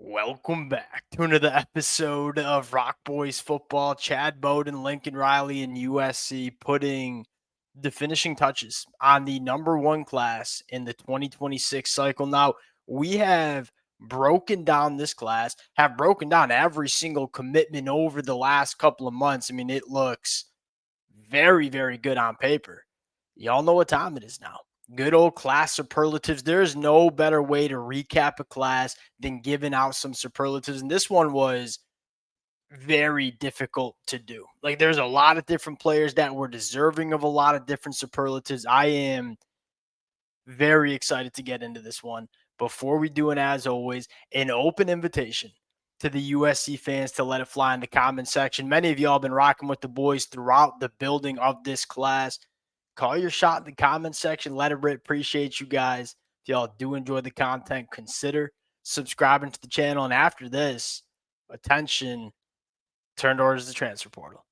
Welcome back to another episode of Rock Boys Football. Chad Bowden, Lincoln Riley, and USC putting the finishing touches on the number one class in the 2026 cycle. Now, we have broken down this class, have broken down every single commitment over the last couple of months. I mean, it looks very, very good on paper. Y'all know what time it is now. Good old class superlatives. There's no better way to recap a class than giving out some superlatives. And this one was very difficult to do. Like, there's a lot of different players that were deserving of a lot of different superlatives. I am very excited to get into this one. Before we do, and as always, an open invitation to the USC fans to let it fly in the comment section. Many of y'all have been rocking with the boys throughout the building of this class. Call your shot in the comment section. Let it rip. Appreciate you guys. If y'all do enjoy the content, consider subscribing to the channel. And after this, attention, turn towards the transfer portal.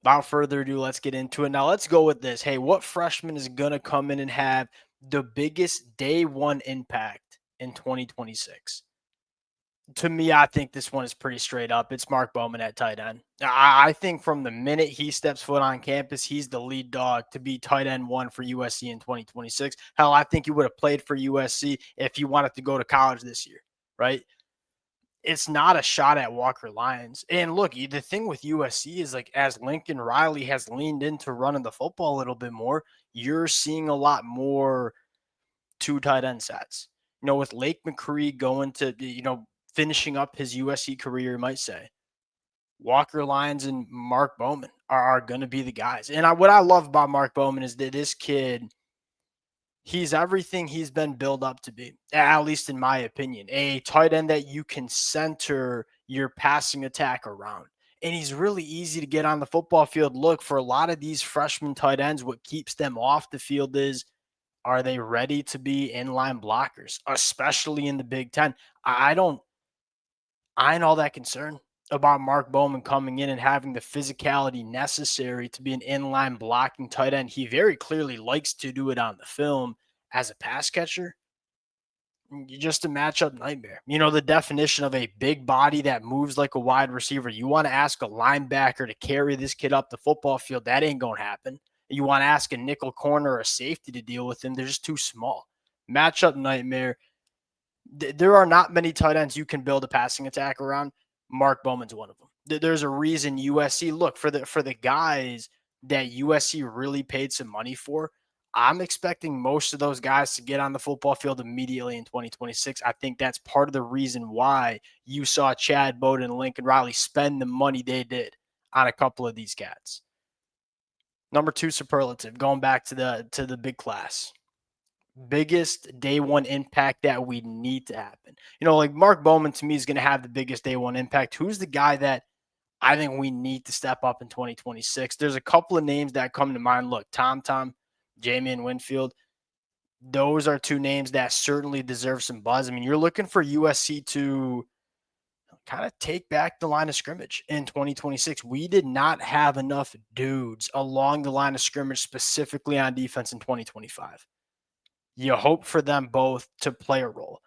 Without further ado, let's get into it. Now, let's go with this. Hey, what freshman is going to come in and have the biggest day one impact in 2026? To me, I think this one is pretty straight up. It's Mark Bowman at tight end. I think from the minute he steps foot on campus, he's the lead dog to be tight end one for USC in 2026. Hell, I think he would have played for USC if he wanted to go to college this year, right? It's not a shot at Walker Lyons. And look, the thing with USC is, like, as Lincoln Riley has leaned into running the football a little bit more, you're seeing a lot more two tight end sets. With Lake McCree going to, finishing up his USC career, you might say, Walker Lyons and Mark Bowman are going to be the guys. And what I love about Mark Bowman is that this kid, he's everything he's been built up to be, at least in my opinion. A tight end that you can center your passing attack around. And he's really easy to get on the football field. Look, for a lot of these freshman tight ends, what keeps them off the field is, are they ready to be inline blockers, especially in the Big Ten? I ain't all that concerned about Mark Bowman coming in and having the physicality necessary to be an inline blocking tight end. He very clearly likes to do it on the film. As a pass catcher, you're just a matchup nightmare. The definition of a big body that moves like a wide receiver. You want to ask a linebacker to carry this kid up the football field, that ain't going to happen. You want to ask a nickel corner or a safety to deal with him, they're just too small. Matchup nightmare. There are not many tight ends you can build a passing attack around. Mark Bowman's one of them. There's a reason USC, look, for the guys that USC really paid some money for, I'm expecting most of those guys to get on the football field immediately in 2026. I think that's part of the reason why you saw Chad Bowden and Lincoln Riley spend the money they did on a couple of these cats. Number two superlative, going back to the big class. Biggest day one impact that we need to happen. Like, Mark Bowman to me is going to have the biggest day one impact. Who's the guy that I think we need to step up in 2026? There's a couple of names that come to mind. Look, Tom, Jamian Winfield. Those are two names that certainly deserve some buzz. I mean, you're looking for USC to kind of take back the line of scrimmage in 2026. We did not have enough dudes along the line of scrimmage, specifically on defense, in 2025. You hope for them both to play a role.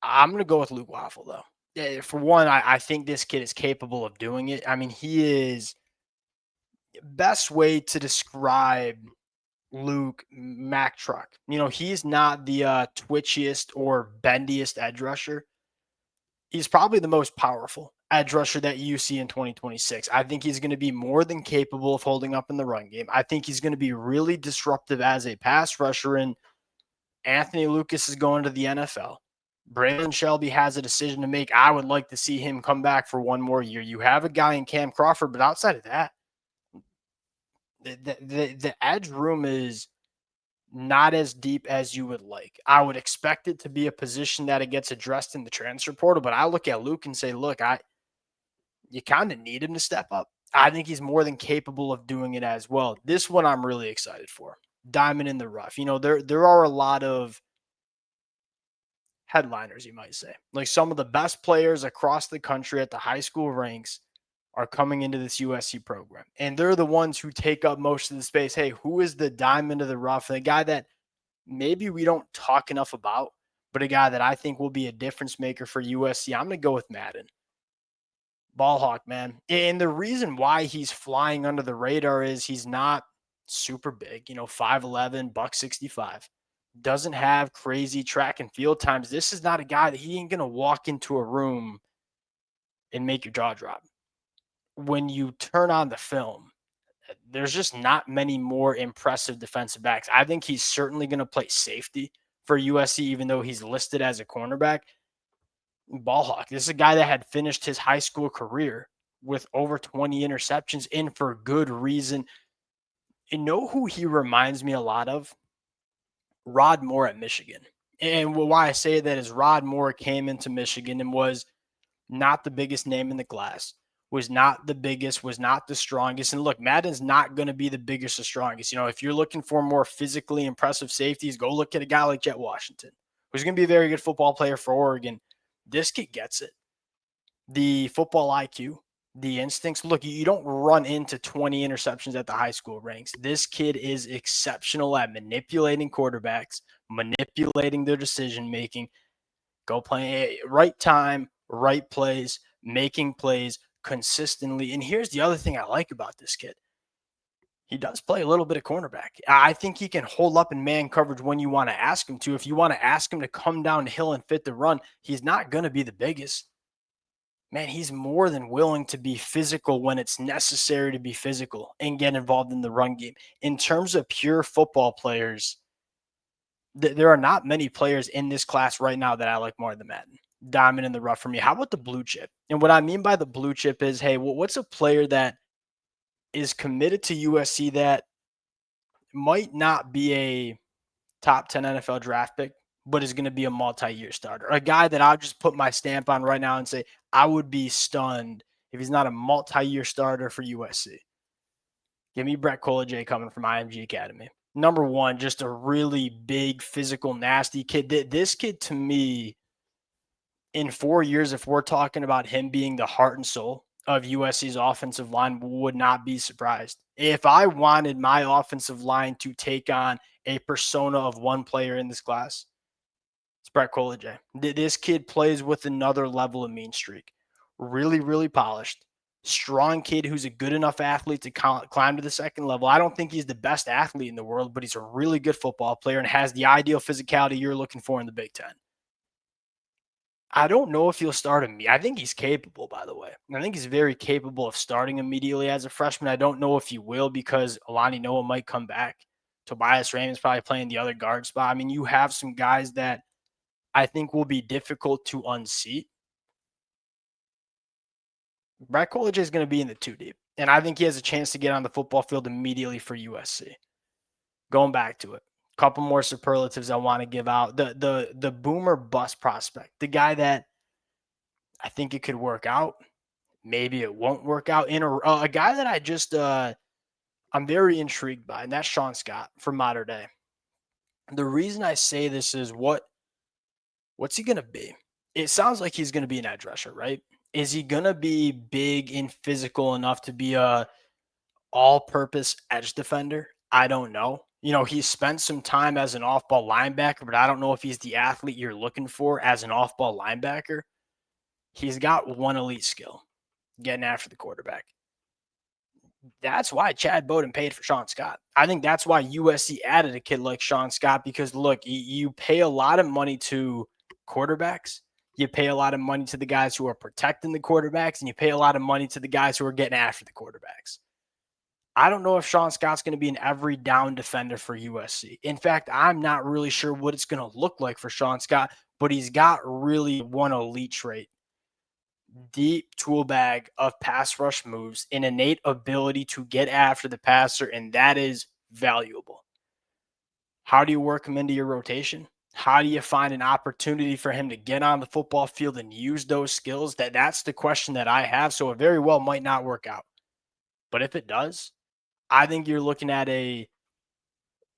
I'm going to go with Luke Waffle, though. Yeah, for one, I think this kid is capable of doing it. I mean, he is – best way to describe Luke, Mack truck. He's not the twitchiest or bendiest edge rusher. He's probably the most powerful edge rusher that you see in 2026. I think he's going to be more than capable of holding up in the run game. I think he's going to be really disruptive as a pass rusher, and Anthony Lucas is going to the NFL. Braylon Shelby has a decision to make. I would like to see him come back for one more year. You have a guy in Cam Crawford, but outside of that, the edge room is not as deep as you would like. I would expect it to be a position that it gets addressed in the transfer portal, but I look at Luke and say, look, you kind of need him to step up. I think he's more than capable of doing it as well. This one I'm really excited for. Diamond in the rough. There are a lot of headliners, you might say. Like, some of the best players across the country at the high school ranks are coming into this USC program. And they're the ones who take up most of the space. Hey, who is the diamond of the rough? The guy that maybe we don't talk enough about, but a guy that I think will be a difference maker for USC, I'm going to go with Madden. Ball hawk, man. And the reason why he's flying under the radar is he's not super big, 5'11, buck 65. Doesn't have crazy track and field times. This is not a guy that he ain't going to walk into a room and make your jaw drop. When you turn on the film, there's just not many more impressive defensive backs. I think he's certainly going to play safety for USC, even though he's listed as a cornerback. Ball hawk. This is a guy that had finished his high school career with over 20 interceptions, and for good reason. You know who he reminds me a lot of? Rod Moore at Michigan. And why I say that is Rod Moore came into Michigan and was not the biggest name in the class, was not the biggest, was not the strongest. And look, Madden's not going to be the biggest or strongest. If you're looking for more physically impressive safeties, go look at a guy like Jet Washington, who's going to be a very good football player for Oregon. This kid gets it. The football IQ, the instincts. Look, you don't run into 20 interceptions at the high school ranks. This kid is exceptional at manipulating quarterbacks, manipulating their decision making, go play right time, right plays, making plays consistently. And here's the other thing I like about this kid. He does play a little bit of cornerback. I think he can hold up in man coverage when you want to ask him to. If you want to ask him to come down the hill and fit the run, he's not going to be the biggest. Man, he's more than willing to be physical when it's necessary to be physical and get involved in the run game. In terms of pure football players, there are not many players in this class right now that I like more than Madden. Diamond in the rough for me. How about the blue chip? And what I mean by the blue chip is, hey, what's a player that is committed to USC that might not be a top 10 NFL draft pick, but is going to be a multi-year starter? A guy that I'll just put my stamp on right now and say, I would be stunned if he's not a multi-year starter for USC. Give me Brett Colajay coming from IMG Academy. Number one, just a really big, physical, nasty kid. This kid, to me, in 4 years, if we're talking about him being the heart and soul of USC's offensive line, would not be surprised. If I wanted my offensive line to take on a persona of one player in this class, it's Brett Colajay. This kid plays with another level of mean streak. Really, really polished. Strong kid who's a good enough athlete to climb to the second level. I don't think he's the best athlete in the world, but he's a really good football player and has the ideal physicality you're looking for in the Big Ten. I don't know if he'll start him. I think he's capable, by the way. I think he's very capable of starting immediately as a freshman. I don't know if he will because Alani Noah might come back. Tobias Raymond's probably playing the other guard spot. I mean, you have some guys that I think will be difficult to unseat. Brett Colajay is going to be in the 2 deep, and I think he has a chance to get on the football field immediately for USC. Going back to it, a couple more superlatives I want to give out. The boomer bust prospect, the guy that I think it could work out. Maybe it won't work out. In a guy that I'm very intrigued by, and that's Sean Scott from Mater Day. The reason I say this is what's he going to be? It sounds like he's going to be an edge rusher, right? Is he going to be big and physical enough to be a all-purpose edge defender? I don't know. He spent some time as an off-ball linebacker, but I don't know if he's the athlete you're looking for as an off-ball linebacker. He's got one elite skill, getting after the quarterback. That's why Chad Bowden paid for Sean Scott. I think that's why USC added a kid like Sean Scott because, look, you pay a lot of money to quarterbacks. You pay a lot of money to the guys who are protecting the quarterbacks, and you pay a lot of money to the guys who are getting after the quarterbacks. I don't know if Sean Scott's going to be an every down defender for USC. In fact, I'm not really sure what it's going to look like for Sean Scott, but he's got really one elite trait. Deep tool bag of pass rush moves, an innate ability to get after the passer, and that is valuable. How do you work him into your rotation? How do you find an opportunity for him to get on the football field and use those skills? That's the question that I have. So it very well might not work out. But if it does, I think you're looking at a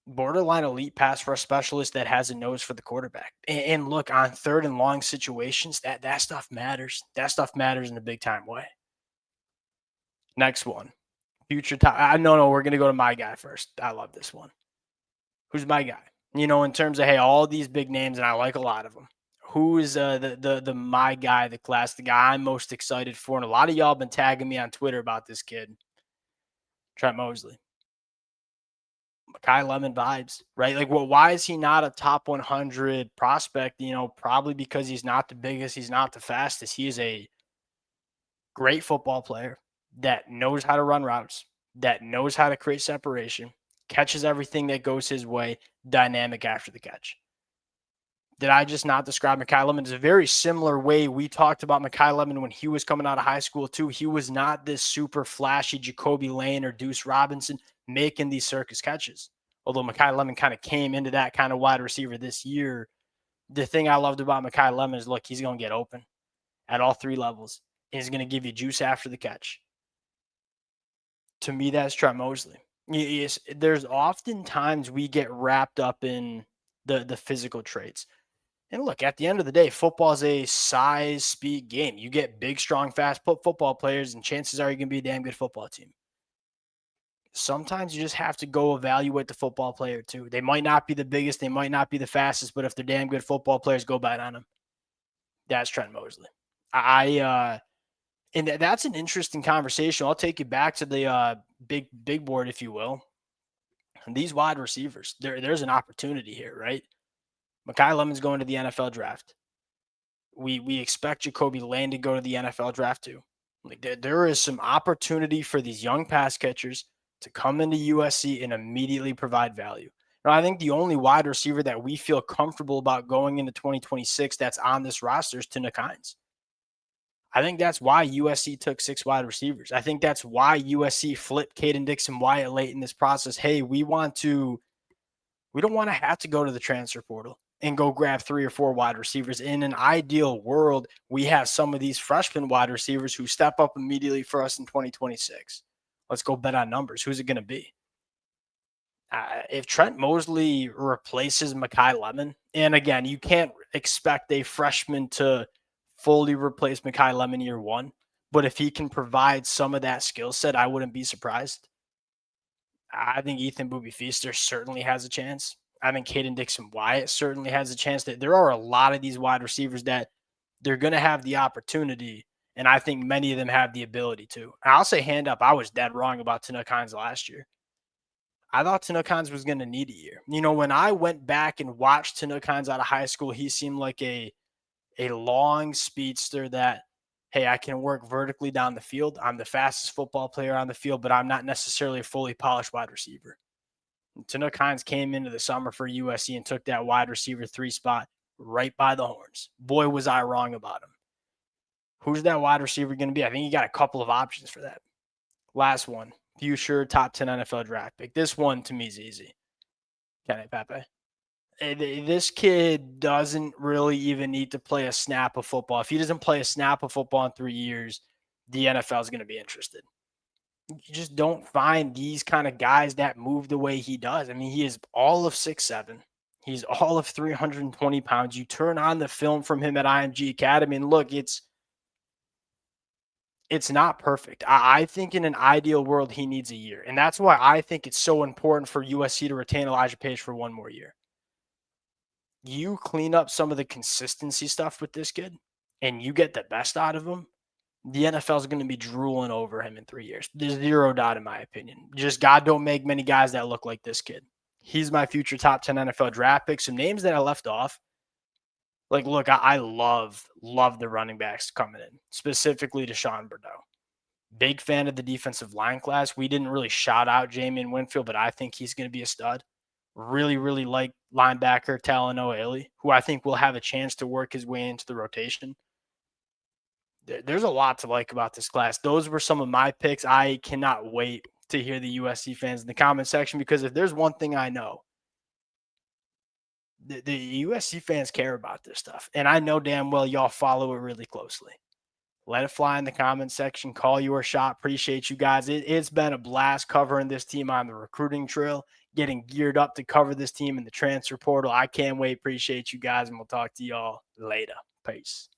borderline elite pass rush specialist that has a nose for the quarterback. And look, on third and long situations, that stuff matters. That stuff matters in a big time way. Next one. Future top. No, we're going to go to my guy first. I love this one. Who's my guy? In terms of, hey, all these big names, and I like a lot of them. Who is the my guy, the class, the guy I'm most excited for? And a lot of y'all been tagging me on Twitter about this kid, Trent Mosley. Makai Lemon vibes, right? Like, well, why is he not a top 100 prospect? Probably because he's not the biggest, he's not the fastest. He is a great football player that knows how to run routes, that knows how to create separation, catches everything that goes his way, dynamic after the catch. Did I just not describe Makai Lemon? It's a very similar way we talked about Makai Lemon when he was coming out of high school, too. He was not this super flashy Jacoby Lane or Deuce Robinson making these circus catches. Although Makai Lemon kind of came into that kind of wide receiver this year. The thing I loved about Makai Lemon is, look, he's going to get open at all three levels. And he's going to give you juice after the catch. To me, that's Trent Mosley. Yes, there's often times we get wrapped up in the physical traits. And look, at the end of the day, football is a size, speed game. You get big, strong, fast football players, and chances are you're going to be a damn good football team. Sometimes you just have to go evaluate the football player too. They might not be the biggest, they might not be the fastest, but if they're damn good football players, go bet on them. That's Trent Mosley. And that's an interesting conversation. I'll take you back to the big board, if you will. And these wide receivers, there's an opportunity here, right? Makai Lemon's going to the NFL draft. We expect Jacoby Lane to go to the NFL draft too. Like, there is some opportunity for these young pass catchers to come into USC and immediately provide value. Now, I think the only wide receiver that we feel comfortable about going into 2026 that's on this roster is Tuna Kynes. I think that's why USC took 6 wide receivers. I think that's why USC flipped Caden Dixon-Wyatt late in this process. Hey, we don't want to have to go to the transfer portal and go grab 3 or 4 wide receivers. In an ideal world, we have some of these freshman wide receivers who step up immediately for us in 2026. Let's go bet on numbers. Who's it going to be? If Trent Mosley replaces Makai Lemon, and again, you can't expect a freshman to fully replace Makai Lemon year one, but if he can provide some of that skill set, I wouldn't be surprised. I think Ethan Booby Feaster certainly has a chance. I think Caden Dixon-Wyatt certainly has a chance. That there are a lot of these wide receivers that they're going to have the opportunity, and I think many of them have the ability to. And I'll say hand up, I was dead wrong about Tanook Hines last year. I thought Tanook Hines was going to need a year. When I went back and watched Tanook Hines out of high school, he seemed like a long speedster that, hey, I can work vertically down the field. I'm the fastest football player on the field, but I'm not necessarily a fully polished wide receiver. Tanook Hines came into the summer for USC and took that wide receiver 3 spot right by the horns. Boy, was I wrong about him. Who's that wide receiver going to be? I think you got a couple of options for that. Last one, future top 10 NFL draft pick. This one to me is easy. Kenny Pepe. This kid doesn't really even need to play a snap of football. If he doesn't play a snap of football in 3 years, the NFL is going to be interested. You just don't find these kind of guys that move the way he does. I mean, he is all of 6'7". He's all of 320 pounds. You turn on the film from him at IMG Academy, and look, it's not perfect. I think in an ideal world, he needs a year. And that's why I think it's so important for USC to retain Elijah Page for one more year. You clean up some of the consistency stuff with this kid, and you get the best out of him, the NFL is going to be drooling over him in 3 years. There's zero doubt in my opinion. Just God don't make many guys that look like this kid. He's my future top 10 NFL draft pick. Some names that I left off. Like, look, I love the running backs coming in, specifically Deshaun Bordeaux. Big fan of the defensive line class. We didn't really shout out Jamian Winfield, but I think he's going to be a stud. Really, really like linebacker Talanoa Illy, who I think will have a chance to work his way into the rotation. There's a lot to like about this class. Those were some of my picks. I cannot wait to hear the USC fans in the comment section, because if there's one thing I know, the USC fans care about this stuff. And I know damn well y'all follow it really closely. Let it fly in the comment section. Call your shot. Appreciate you guys. It's been a blast covering this team on the recruiting trail, getting geared up to cover this team in the transfer portal. I can't wait. Appreciate you guys, and we'll talk to y'all later. Peace.